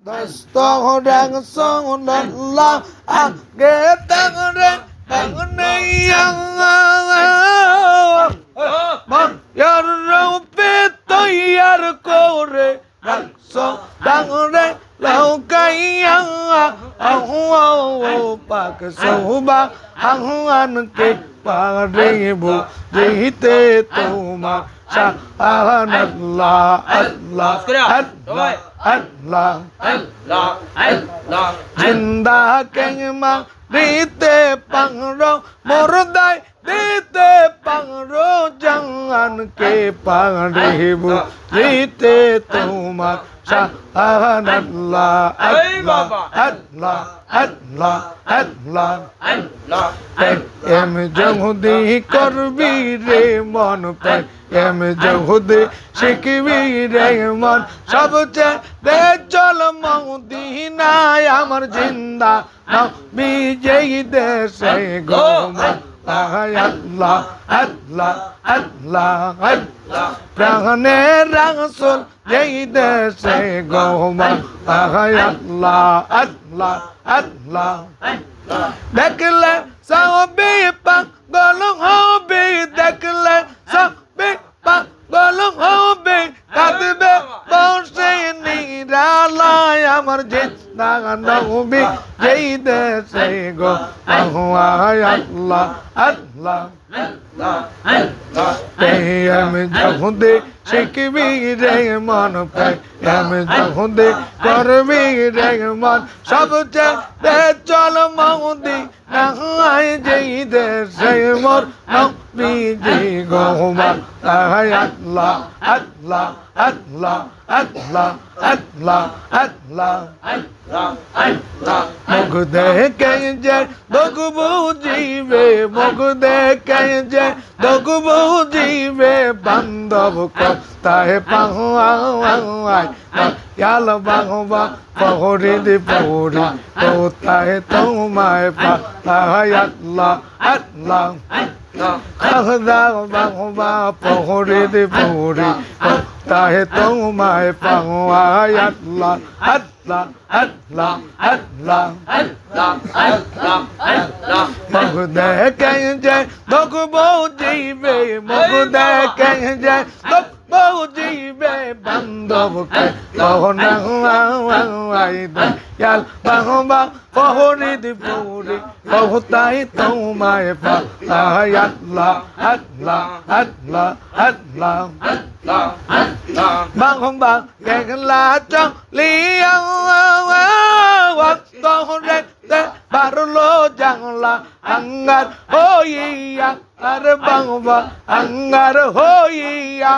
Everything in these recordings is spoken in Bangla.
Restaurang sonalla age tangre tangneyang yar rupe to yar kore rakso tangre laukayang pak soba hangwan ke paribu jite tuma Subhanallah, Allah, Allah, Allah, Allah, Allah. Jinda kengma dite pangro murdai dite pangro jangan ke paribu dite tuma Subhanallah, Allah, Allah, Allah, Allah, Allah. Em jahudi korbi re mon pe em jahudi শিখবি রে মন সবচেয়ে রে চল মদিনায় আমার জিন্দা নবী যেই দেশে গো আল্লাহ আল্লাহ আল্লাহ আল্লাহ প্রাণের রাসূল যেই দেশে গো আল্লাহ আল্লাহ আল্লাহ দেখলে সাহাবী পাগল হবে দেখলে সাহাবী পাগল হবে কাঁদবে বসে নিরালায় আমার জিন্দা নবী যেই দেশে গো আল্লাহ আল্লাহ আমি যহুদে শিখবি রে মন আমি যহুদে করবি রে মন সবচেয়ে চল মৌদি নাহাই যেই দেশে মোর নবী জি গো আল্লাহ আল্লাহ আল্লাহ আল্লাহ আল্লাহ আল্লাহ মুখ দেখে যে দুঃখ বুঝিবে মুখ দেখে যে দুঃখ বুঝিবে বান্ধব কোথায় পাহুয়াই ইয়াল বাহুবা পহরি দি পহরি কোথায় তোমায় পাই আল্লাহ আল্লাহ আল্লাহ বাহুবা পহরি দি পহরি কোথায় তোমায় পাই আল্লাহ আল্লাহ আল্লাহ আল্লাহ আল্লাহ আল্লাহ আল্লাহ মুখ দেখে যে দুঃখ বুঝিবে মুখ দেখে যে দুঃখ বুঝিবে বান্ধবকে পহনাই দয়াল বাহবা পহরি দি পহরি কোথায় তোমায় পাই আল্লাহ আল্লাহ আল্লাহ আল্লাহ আল্লাহ আল্লাহ বাহবা কেগলা চলিয়া তোরে বারলো জাংলা আঙ্গার হইয়া আর বাংবা আঙ্গার হইয়া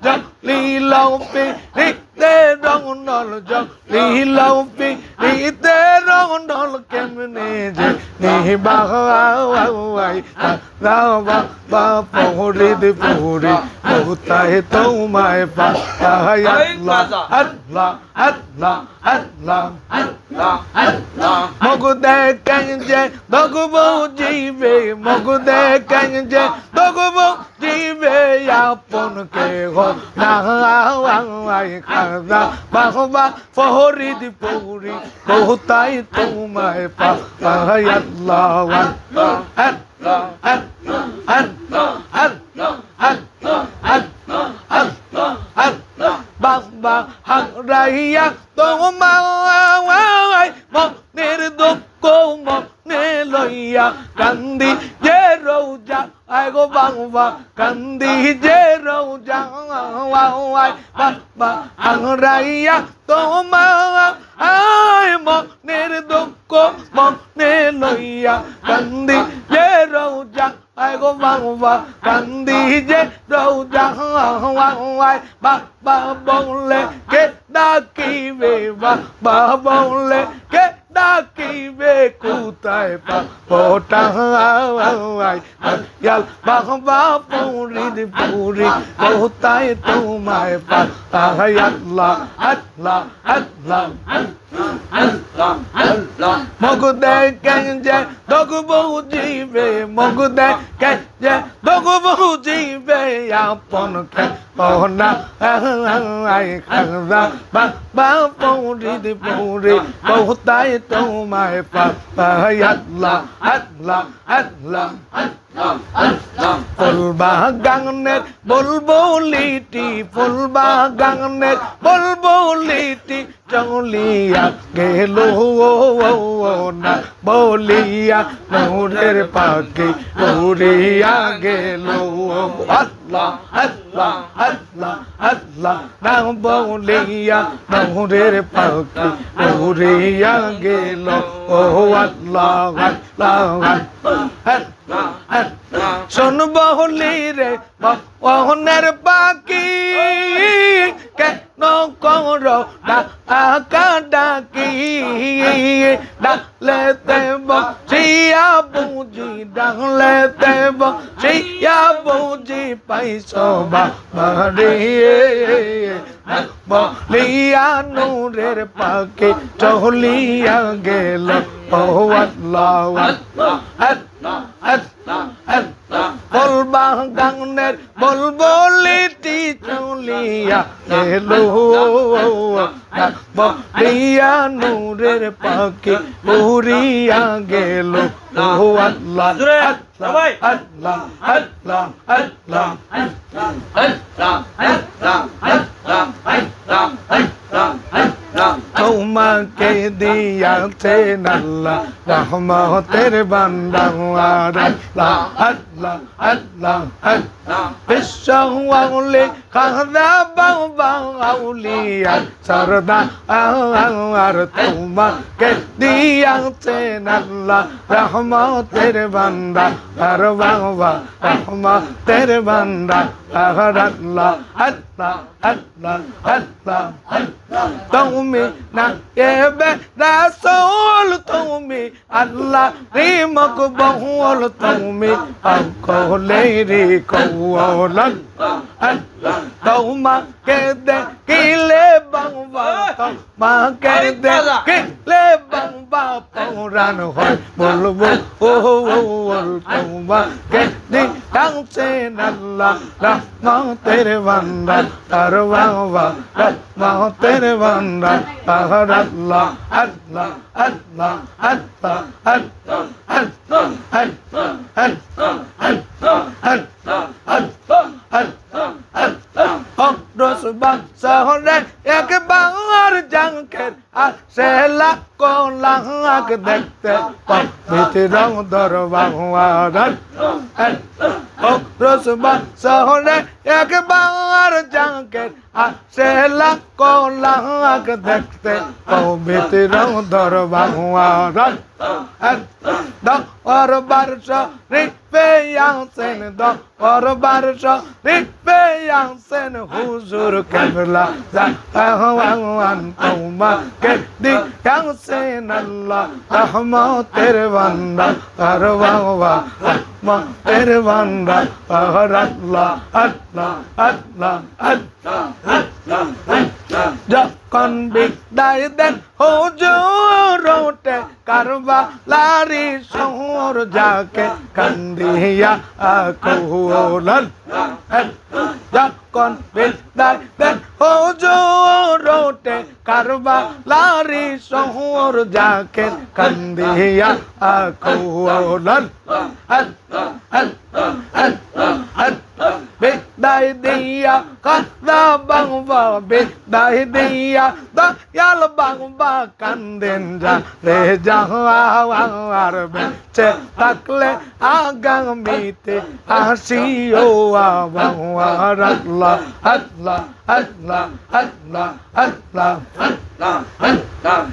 জলিলাও পিতে রঙনল জলিলাও পিতে রঙনল কেমনে যে নিবাই বা পহরি দি পহরি কোথায় তোমায় পাই আল্লাহ আল্লাহ আল্লাহ আল্লাহ আল্লাহ আল্লাহ মুখ দেখেন যে দুঃখ বুঝিবে মুখ দেখেন যে দুঃখ বুঝিবে আপন কে হো না খাজা বাহবা পহরি দি পহরি কোথায় তোমায় পাই আল্লাহ আল্লাহ আল্লাহ আল্লাহ আল্লাহ আল্লাহ আল্লাহ আল্লাহ আল্লাহ বাবা হারাইয়া তোমায় মনের দুঃখ মনে লইয়া কান্দি যে রোজা আয় গো বাবা কান্দি যে রোজা বাবা হারাইয়া তোমায় মনের দুঃখ মনে লইয়া কান্দি যে রোজা আয় গো বাবা কান্দি যে রোজা বাবা বলে কে ডাকিবে বাবা বলে কে ডাকিবে কোথায় পাই ইয়াল বাবা পৌরি দি পুরি কোথায় তোমায় পাই আল্লাহ আল্লাহ আল্লাহ আল্লাহ আল্লাহ মুখ দেখেন যে দুঃখ বুঝিবে মুখ দেখেন যে দুঃখ বুঝিবে আপন কেনা আই খাজা বাবা পৌরিদ পৌরে কোথায় তোমায় পাই আল্লাহ আল্লাহ আল্লাহ ফুলবাগানের বুলবুলিটি ফুলবাগানের বুলবুলিটি চলিয়া গেল না বলিয়া নূরের পাখি উড়িয়া গেল আল্লাহ আল্লাহ আল্লাহ আল্লাহ না বলিয়া নূরের পাখি উড়িয়া গেল ও আল্লাহ আল্লাহ শোন বহলি রে মোহনের পাখি কেন কর ডাকা ডাকি ডাকলেতে বসিয়া বুঝি ডাকলেতে বসিয়া বুঝি পাইছ বাবারে বলিয়া নূরের পাখি চলিয়া গেল ও আল্লাহ আল্লাহ আল্লাহ আল্লাহ ফুলবাগানের বুলবুলিটি চলিয়া গেল বলিয়া নূরের পাখি উড়িয়া গেল ও আল্লাহ আল্লাহ আল্লাহ আল্লাহ আল্লাহ তোমাকে দিয়াছেন আল্লাহ রহমতের বান্দা আল্লাহ আল্লাহ আল্লাহ আল্লাহ বিশ্বওয়ালে খাজা বাবা আউলিয়া সরদা আর তোমাকে দিয়াছেন আল্লাহ রহমতের বান্দা আর বাবা রহমতের বান্দা আল্লাহ আল্লাহ আল্লাহ আল্লাহ তুমি না এবে রাসূল তুমি আল্লাহ রে মকবুল তুমি আকলে রে কওল আল্লাহ তোমাকে দেখিলে বাবা তোমাকে দেখিলে বাবা পুরাণ হয় বলবো ও তোমাকে দিয়াছেন আল্লাহ রহমতের বান্দা আর বাবা রহমতের বান্দা আল্লাহ আল্লাহ আল্লাহ আল্লাহ আল্লাহ আল্লাহ আল্লাহ আল্লাহ আল্লাহ শহরে একবার জাঙ্কের আসে লাখ লাখ দেখতে রং দরবার শহরে একবার জাঙ্কের আসে লাখ লাখ দেখতে রং দরবার দরবার শরীফে আসেন দরবার শরীফে আসেন হুজুর কেবলা জাহান তোমাকে দিয়াছেন আল্লাহ রহমতের বান্দা আর বাবা রহমতের বান্দা আর আল্লাহ আল্লাহ আল্লাহ আল্লাহ আল্লাহ যখন বিদায় দেন হুজুর ওঠে কারবালারি শহর যাকে কান্দিয়া কহুলাল যখন বিদায় দেন হুজুর ওঠে কারবালারি শহর যাকে কান্দিয়া কহুলাল বিদায় দিয়া কাদা বাংবা বিদায় দিয়া দয়াল বাংবা কান্দেন যা রে যাওয়ার বেঁচে থাকলে আগামীতে আসিও আবার আল্লাহ আল্লাহ আল্লাহ আল্লাহ আল্লাহ আল্লাহ আল্লাহ আল্লাহ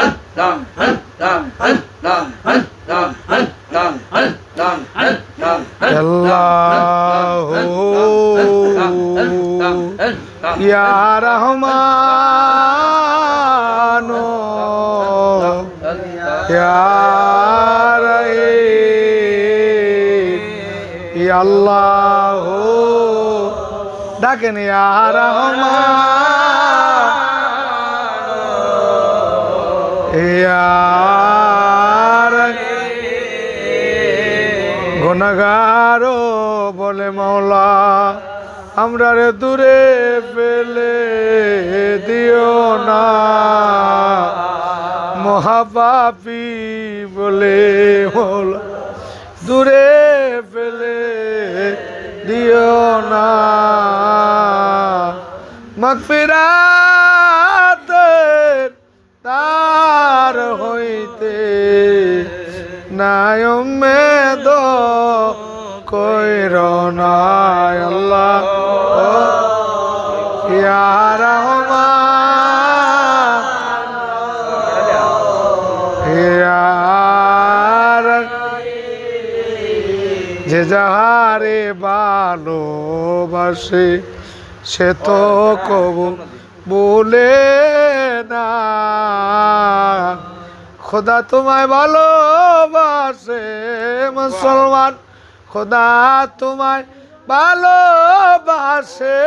আল্লাহ আল্লাহ আল্লাহ আল্লাহ আল্লাহ আল্লাহ ইয়া রহমান ইয়া রহিম ইয়া আল্লাহ ডাকেন ইয়া রহমান ইয়া রহিম গুনাহগার বলে মাওলা আমরা রে দূরে ফেলে দিও না, মহাপাপী বলে মাওলা দূরে ফেলে দিও না। মাগফিরাতের তার হইতে নাই উম্মেদ কইর না আল্লাহ ইয়া রহমান ইয়া যে যাহারে ভালোবাসে সে তো কবু বলে না, খোদা তোমায় ভালোবাসে মুসলমান, খোদা তোমায় ভালোবাসে,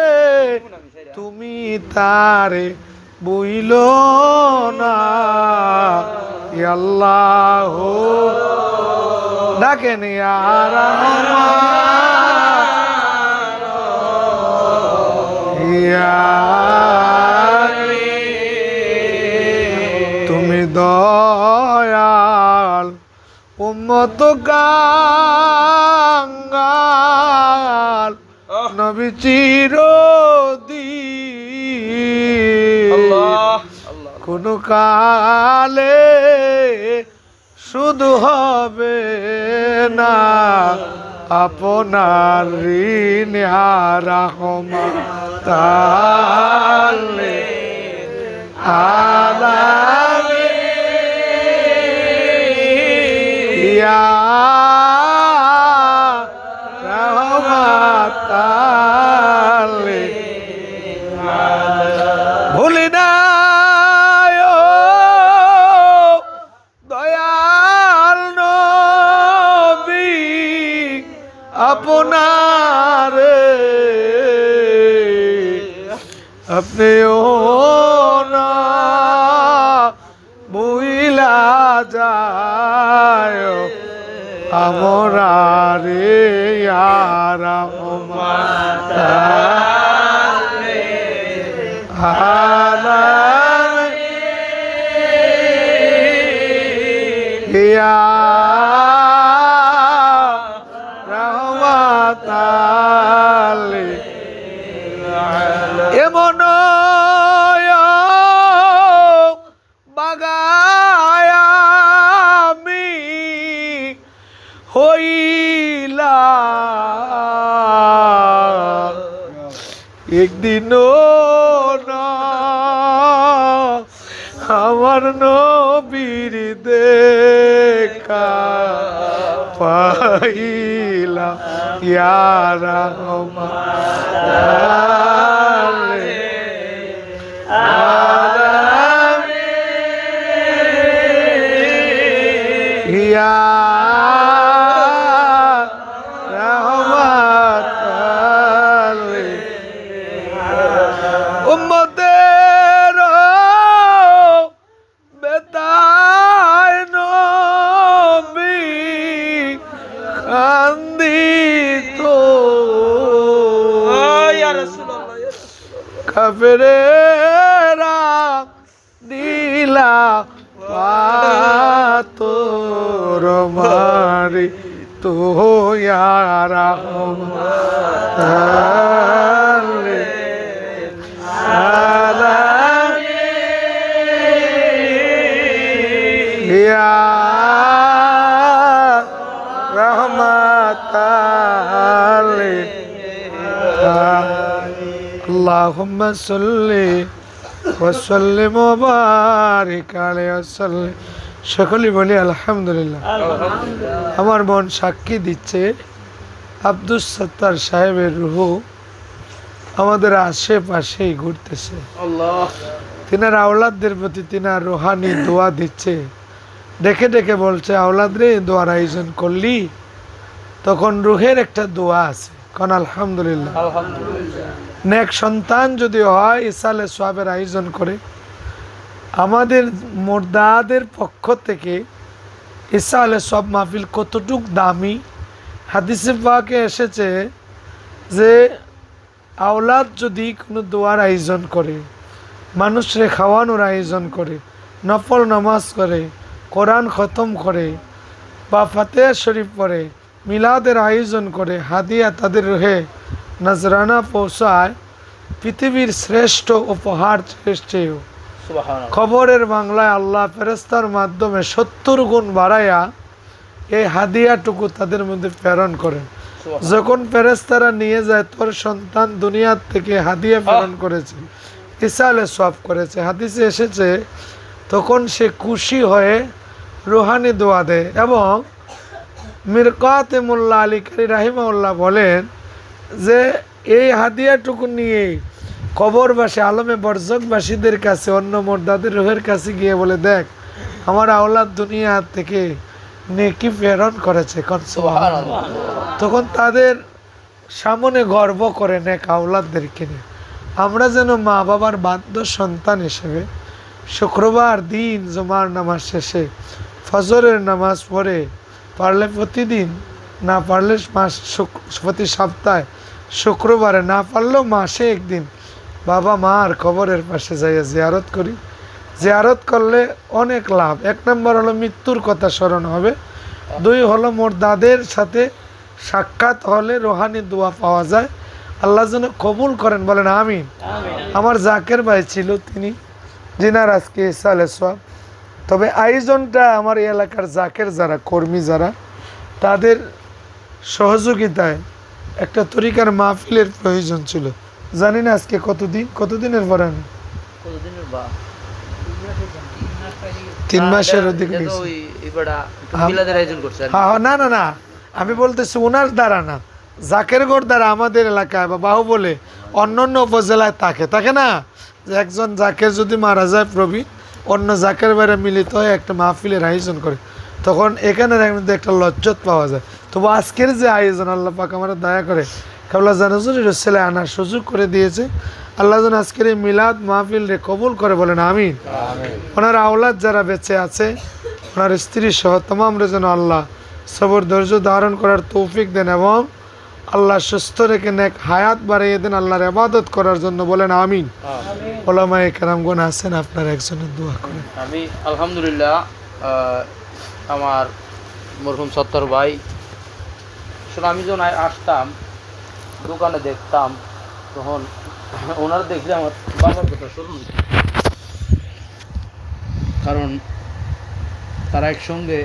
তুমি তারে বুইল না। আল্লাহ ডাকেন ইয়া রহমান ইয়া তুমি দয়াল উম্মত কাঙ্গাল নবী চিরদিন কোন কালে শুধু হবে না আপনার ঋণ রহমত আলামিন ইয়া রহমত ভুলি না দয়াল নবী আপনার আপনিও না বুইলা যায় আমরা রে ইয়া রহমান ইয়া রহমত এমন বাগায়ামি হইলা একদিনও না আমার নবীর দেখা পাইলা ইয়া রহমান ইয়া রহমান উম্মতের বেতায় নবী কান্দিত কাফেরেরা দিলা তোর মারি তো ইয়া রহমান ইয়া রহমত আল্লাহুম্মা সাল্লি ওয়া সাল্লিম ওয়া বারিক আলাইহি ওয়া সাল্লিম। সকলেই বলি আলহামদুলিল্লাহ। আমার মন সাক্ষী দিচ্ছে আব্দুস সত্তার সাহেবের রূহ আমাদের আশেপাশেই ঘুরতেছে। তিনার আওলাদদের প্রতি তিনার রুহানি দোয়া দিচ্ছে, ডেকে ডেকে বলছে আওলাদ রে দোয়ার আয়োজন করলি, তখন রুহের একটা দোয়া আছে কোন আলহামদুলিল্লাহ। নেক সন্তান যদি হয় ইসালে সোয়াবের আয়োজন করে। আমাদের মুর্দাদের পক্ষ থেকে ইসালে সোয়াব মাহফিল কতটুক দামি, হাদিসে পাকে এসেছে যে আওলাদ যদি কোনো দোয়ার আয়োজন করে, মানুষরে খাওয়ানোর আয়োজন করে, নফল নামাজ করে, কোরআন খতম করে বা ফাতিহা শরীফ পড়ে, মিলাদের আয়োজন করে, হাদিয়া তাদের রহে নজরানা পৌঁছায়, পৃথিবীর শ্রেষ্ঠ উপহার শ্রেষ্ঠেও খবরের বাংলায় আল্লাহ ফেরেস্তার মাধ্যমে 70 গুণ বাড়াইয়া এই হাদিয়াটুকু তাদের মধ্যে প্রেরণ করেন। যখন ফেরেস্তারা নিয়ে যায়, তোর সন্তান দুনিয়ার থেকে হাদিয়া প্রেরণ করেছে, ইসালে সওয়াব করেছে, হাদিসে এসেছে, তখন সে খুশি হয়ে রুহানি দোয়া দেয়। এবং মিরকাতে মোল্লা আলী কারি রাহিমাউল্লাহ বলেন যে এই হাদিয়াটুকু নিয়ে কবরবাসী আলমে বরজকবাসীদের কাছে, অন্য মোর্দাদের রুহের কাছে গিয়ে বলে, দেখ আমার আওলাদ দুনিয়া থেকে নেকি প্রেরণ করেছে। তখন তাদের সামনে গর্ব করে নেক আওলাদদেরকে নিয়ে। আমরা যেন মা বাবার বাধ্য সন্তান হিসেবে শুক্রবার দিন জুমার নামাজ শেষে ফজরের নামাজ পড়ে, পারলে প্রতিদিন, না পারলে প্রতি সপ্তাহে শুক্রবারে, না পারলেও মাসে একদিন বাবা মার কবরের পাশে যাইয়া জিয়ারত করি। জিয়ারত করলে অনেক লাভ। 1 নম্বর হলো মৃত্যুর কথা স্মরণ হবে, 2 হলো মোর দাদের সাথে সাক্ষাৎ হলে রোহানি দোয়া পাওয়া যায়। আল্লাহ যেন কবুল করেন, বলেন আমিন। আমার জাকের ভাই ছিল, তিনি জিনার আজকে ইসালে সওয়াব। তবে আয়োজনটা আমার এই এলাকার জাকের যারা কর্মী, যারা তাদের সহযোগিতায় একটা তরিকার মাহফিলের প্রয়োজন ছিল। জানি না আজকে কতদিনের পর, আমি 3 মাসের অধিক। না না না, আমি বলতেছি ওনার দ্বারা না, জাকের গড় দ্বারা আমাদের এলাকায় বা বাহুবলে অন্য উপজেলায় থাকে না, যে একজন জাকের যদি মারা যায় প্রবীণ, অন্য জাকের বাইরে মিলিত হয়ে একটা মাহফিলের আয়োজন করে, তখন এখানে একটা লজ্জত পাওয়া যায়। তবু আজকের যে আয়োজন, আল্লাহ পাক আমার দয়া করে কাবলা জানাজুরি রসেলে আনার সুযোগ করে দিয়েছে। আল্লাহ যেন আজকের এই মিলাদ মাহফিল রে কবুল করে, বলেন আমিন। ওনার আওলাদ যারা বেঁচে আছে, ওনার স্ত্রী সহ তমামরে যেন আল্লাহ সবর ধৈর্য ধারণ করার তৌফিক দেন এবং আল্লাহ সুস্থ রেখে নেক হায়াত বাড়িয়ে দেন আল্লাহর ইবাদত করার জন্য, বলেন আমিন। ওলামায়ে কেরামগণ আছেন, আপনার একজনের দোয়া করেন। আমি আলহামদুলিল্লাহ, আমার মরহুম সত্তর ভাই, আমি যখন আসতাম দোকানে দেখতাম, তখন ওনারা দেখলে আমার বাবার কথা স্মরণ, কারণ তারা একসঙ্গে